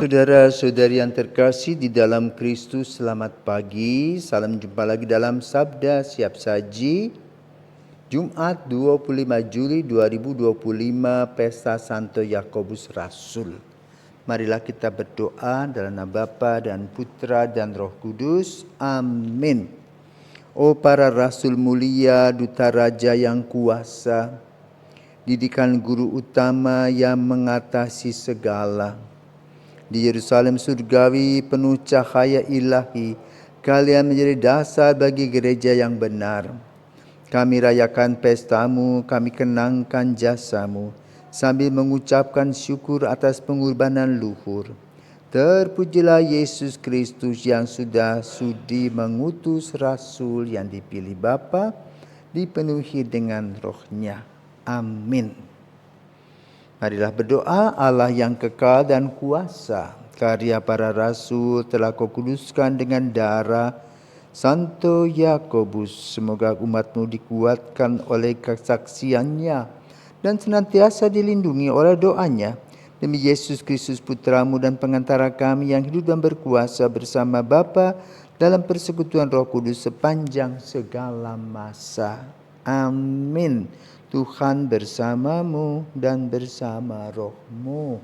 Saudara-saudari yang terkasih di dalam Kristus, selamat pagi. Salam jumpa lagi dalam Sabda Siap Saji. Jumat 25 Juli 2025, Pesta Santo Yakobus Rasul. Marilah kita berdoa dalam nama Bapa dan Putra dan Roh Kudus. Amin. Oh para rasul mulia, duta raja yang kuasa, didikan guru utama yang mengatasi segala. Di Yerusalem surgawi penuh cahaya ilahi, kalian menjadi dasar bagi gereja yang benar. Kami rayakan pestamu, kami kenangkan jasamu, sambil mengucapkan syukur atas pengorbanan luhur. Terpujilah Yesus Kristus yang sudah sudi mengutus Rasul yang dipilih Bapa, dipenuhi dengan rohnya. Amin. Marilah berdoa. Allah yang kekal dan kuasa, karya para rasul telah Kau kuduskan dengan darah Santo Yakobus. Semoga umat-Mu dikuatkan oleh kesaksiannya dan senantiasa dilindungi oleh doanya. Demi Yesus Kristus Putra-Mu dan pengantara kami yang hidup dan berkuasa bersama Bapa dalam persekutuan Roh Kudus sepanjang segala masa. Amin. Tuhan bersamamu dan bersama rohmu.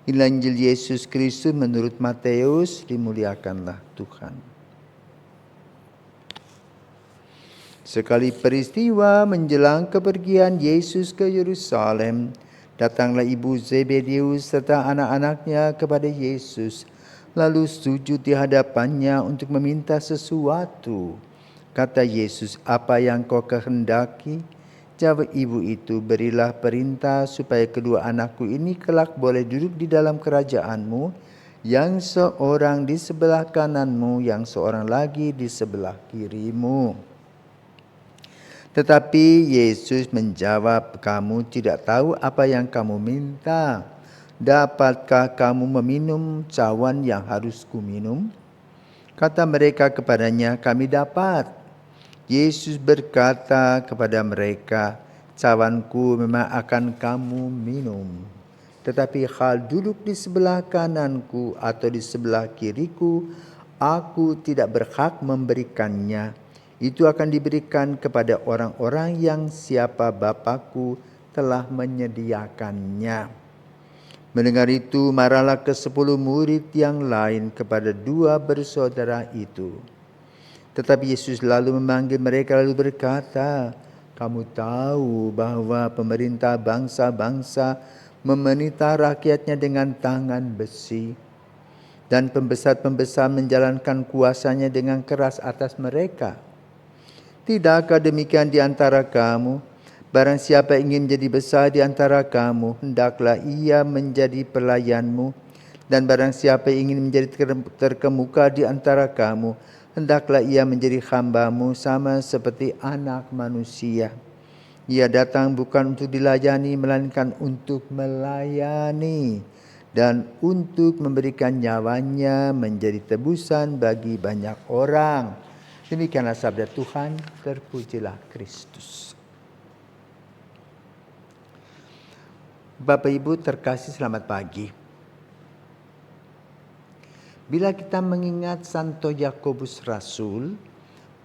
Injil Yesus Kristus menurut Matius, dimuliakanlah Tuhan. Sekali peristiwa menjelang kepergian Yesus ke Yerusalem, datanglah ibu Zebedeus serta anak-anaknya kepada Yesus, lalu sujud di hadapannya untuk meminta sesuatu. Kata Yesus, "Apa yang kau kehendaki?" Jawab ibu itu, "Berilah perintah supaya kedua anakku ini kelak boleh duduk di dalam kerajaanmu, yang seorang di sebelah kananmu, yang seorang lagi di sebelah kirimu." Tetapi Yesus menjawab, "Kamu tidak tahu apa yang kamu minta. Dapatkah kamu meminum cawan yang harus kuminum?" Kata mereka kepadanya, "Kami dapat." Yesus berkata kepada mereka, "Cawanku memang akan kamu minum. Tetapi hal duduk di sebelah kananku atau di sebelah kiriku, aku tidak berhak memberikannya. Itu akan diberikan kepada orang-orang yang siapa Bapa-Ku telah menyediakannya." Mendengar itu, marahlah ke-10 murid yang lain kepada 2 bersaudara itu. Tetapi Yesus lalu memanggil mereka lalu berkata, "Kamu tahu bahwa pemerintah bangsa-bangsa memerintah rakyatnya dengan tangan besi, dan pembesar-pembesar menjalankan kuasanya dengan keras atas mereka. Tidakkah demikian di antara kamu? Barang siapa ingin menjadi besar di antara kamu, hendaklah ia menjadi pelayanmu. Dan barang siapa ingin menjadi terkemuka di antara kamu, hendaklah ia menjadi hambamu, sama seperti Anak Manusia. Ia datang bukan untuk dilayani, melainkan untuk melayani, dan untuk memberikan nyawanya menjadi tebusan bagi banyak orang." Demikianlah sabda Tuhan, terpujilah Kristus. Bapak Ibu terkasih, selamat pagi. Bila kita mengingat Santo Yakobus Rasul,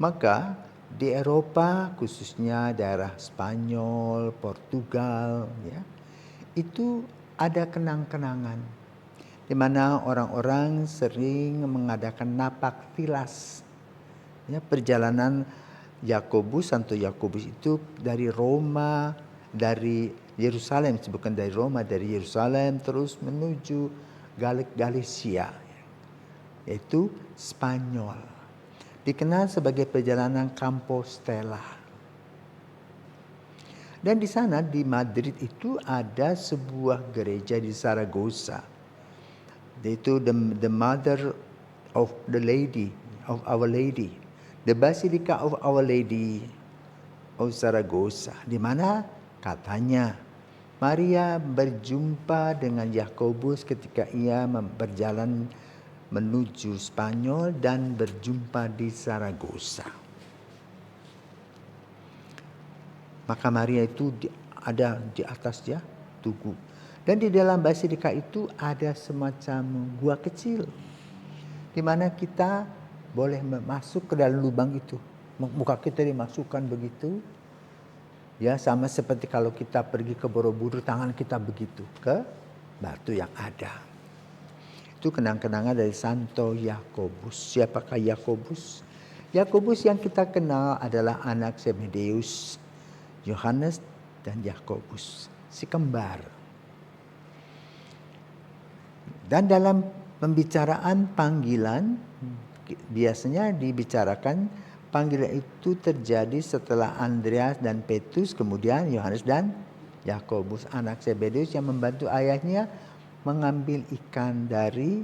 maka di Eropa, khususnya daerah Spanyol, Portugal, itu ada kenang-kenangan di mana orang-orang sering mengadakan napak tilas. Perjalanan Yakobus, Santo Yakobus itu dari Roma, dari Yerusalem, bukan dari Roma, dari Yerusalem terus menuju Galicia, yaitu Spanyol. Dikenal sebagai perjalanan Compostela. Dan di sana di Madrid itu ada sebuah gereja di Zaragoza. Yaitu the Mother of the Lady, of Our Lady, the Basilica of Our Lady of Zaragoza, di mana katanya Maria berjumpa dengan Yakobus ketika ia berjalan menuju Spanyol dan berjumpa di Zaragoza. Maka Maria itu ada di atas tugu. Dan di dalam basilika itu ada semacam gua kecil, di mana kita boleh masuk ke dalam lubang itu. Muka kita dimasukkan begitu. Ya, sama seperti kalau kita pergi ke Borobudur, tangan kita begitu ke batu yang ada. Itu kenang-kenangan dari Santo Yakobus. Siapakah Yakobus? Yakobus yang kita kenal adalah anak Zebedeus, Yohanes dan Yakobus, si kembar. Dan dalam pembicaraan panggilan, biasanya dibicarakan panggilan itu terjadi setelah Andreas dan Petrus, kemudian Yohanes dan Yakobus, anak Zebedeus yang membantu ayahnya mengambil ikan dari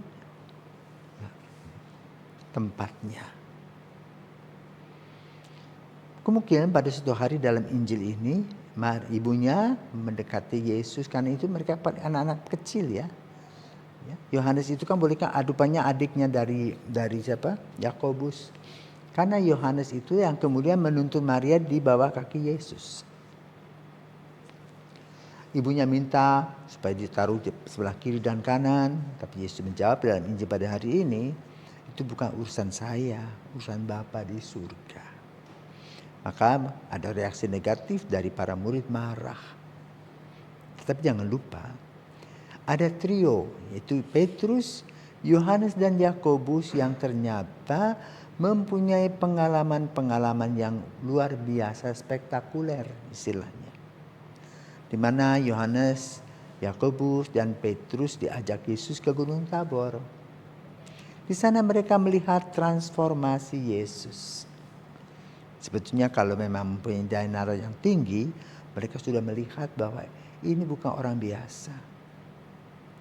tempatnya. Kemungkinan pada suatu hari dalam Injil ini, ibunya mendekati Yesus, karena itu mereka anak-anak kecil ya. Yohanes itu kan bolehkah adupannya adiknya dari siapa? Yakobus. Karena Yohanes itu yang kemudian menuntun Maria di bawah kaki Yesus. Ibunya minta supaya ditaruh di sebelah kiri dan kanan, tapi Yesus menjawab dalam Injil pada hari ini, itu bukan urusan saya, urusan Bapa di surga. Maka ada reaksi negatif dari para murid, marah. Tetapi jangan lupa, ada trio, yaitu Petrus, Yohanes dan Yakobus yang ternyata mempunyai pengalaman-pengalaman yang luar biasa, spektakuler istilahnya. Di mana Yohanes, Yakobus dan Petrus diajak Yesus ke Gunung Tabor. Di sana mereka melihat transformasi Yesus. Sebetulnya kalau memang mempunyai daya yang tinggi, mereka sudah melihat bahwa ini bukan orang biasa.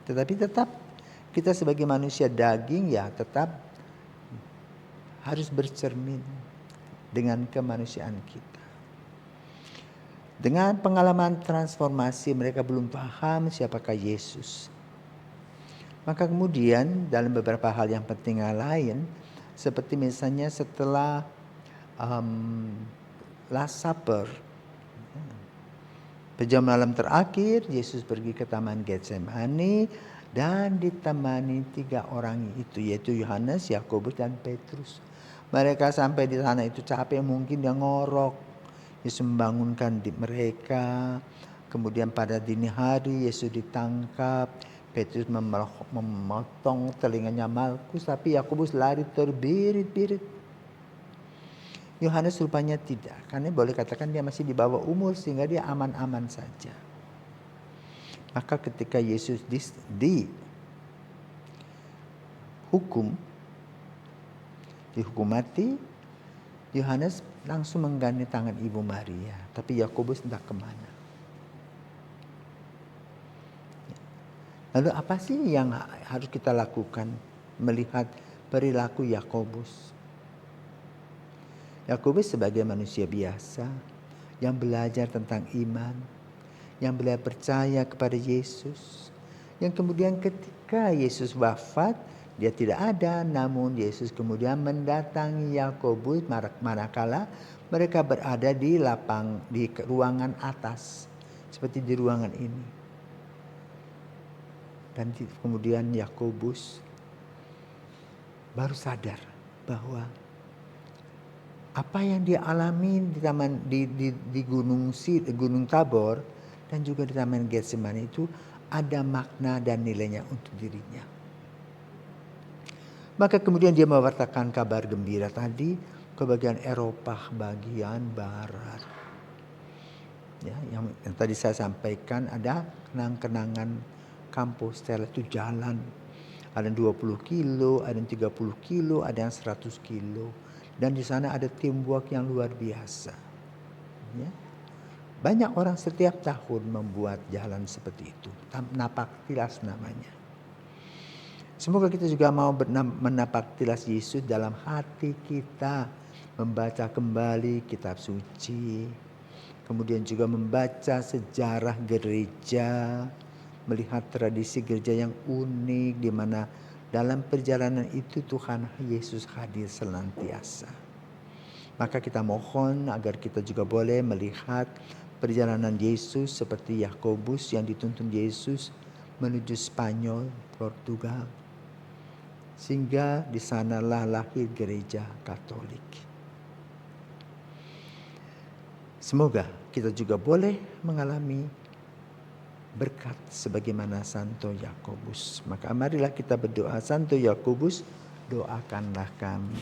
Tetapi tetap kita sebagai manusia daging ya tetap harus bercermin dengan kemanusiaan kita. Dengan pengalaman transformasi mereka belum paham siapakah Yesus. Maka kemudian dalam beberapa hal yang penting lain, seperti misalnya setelah Last Supper, jam malam terakhir, Yesus pergi ke Taman Getsemani dan ditemani 3 orang itu, yaitu Yohanes, Yakobus dan Petrus. Mereka sampai di sana itu capek, mungkin dia ngorok. Yesus membangunkan mereka. Kemudian pada dini hari Yesus ditangkap. Petrus memotong telinganya Malkus, tapi Yakobus lari terbirit-birit. Yohanes rupanya tidak, karena boleh katakan dia masih di bawah umur sehingga dia aman-aman saja. Maka ketika Yesus dihukum mati, Yohanes langsung menggandeng tangan Ibu Maria, tapi Yakobus entah kemana. Lalu apa sih yang harus kita lakukan melihat perilaku Yakobus? Yakobus sebagai manusia biasa yang belajar tentang iman, yang belajar percaya kepada Yesus, yang kemudian ketika Yesus wafat, dia tidak ada, namun Yesus kemudian mendatangi Yakobus manakala mereka berada di ruangan atas, seperti di ruangan ini. Dan kemudian Yakobus baru sadar bahwa apa yang dia alami di Gunung Tabor dan juga di Taman Getsemani itu ada makna dan nilainya untuk dirinya. Maka kemudian dia mewartakan kabar gembira tadi ke bagian Eropa bagian barat. Ya, yang tadi saya sampaikan ada kenang-kenangan Compostela itu jalan. Ada yang 20 kilo, ada yang 30 kilo, ada yang 100 kilo. Dan di sana ada teamwork yang luar biasa. Ya. Banyak orang setiap tahun membuat jalan seperti itu. Napak tilas namanya. Semoga kita juga mau menapak tilas Yesus dalam hati kita. Membaca kembali kitab suci. Kemudian juga membaca sejarah gereja. Melihat tradisi gereja yang unik di mana dalam perjalanan itu Tuhan Yesus hadir senantiasa. Maka kita mohon agar kita juga boleh melihat perjalanan Yesus seperti Yakobus yang dituntun Yesus menuju Spanyol, Portugal. Sehingga di sanalah lahir gereja Katolik. Semoga kita juga boleh mengalami berkat sebagaimana Santo Yakobus. Maka marilah kita berdoa, Santo Yakobus, doakanlah kami.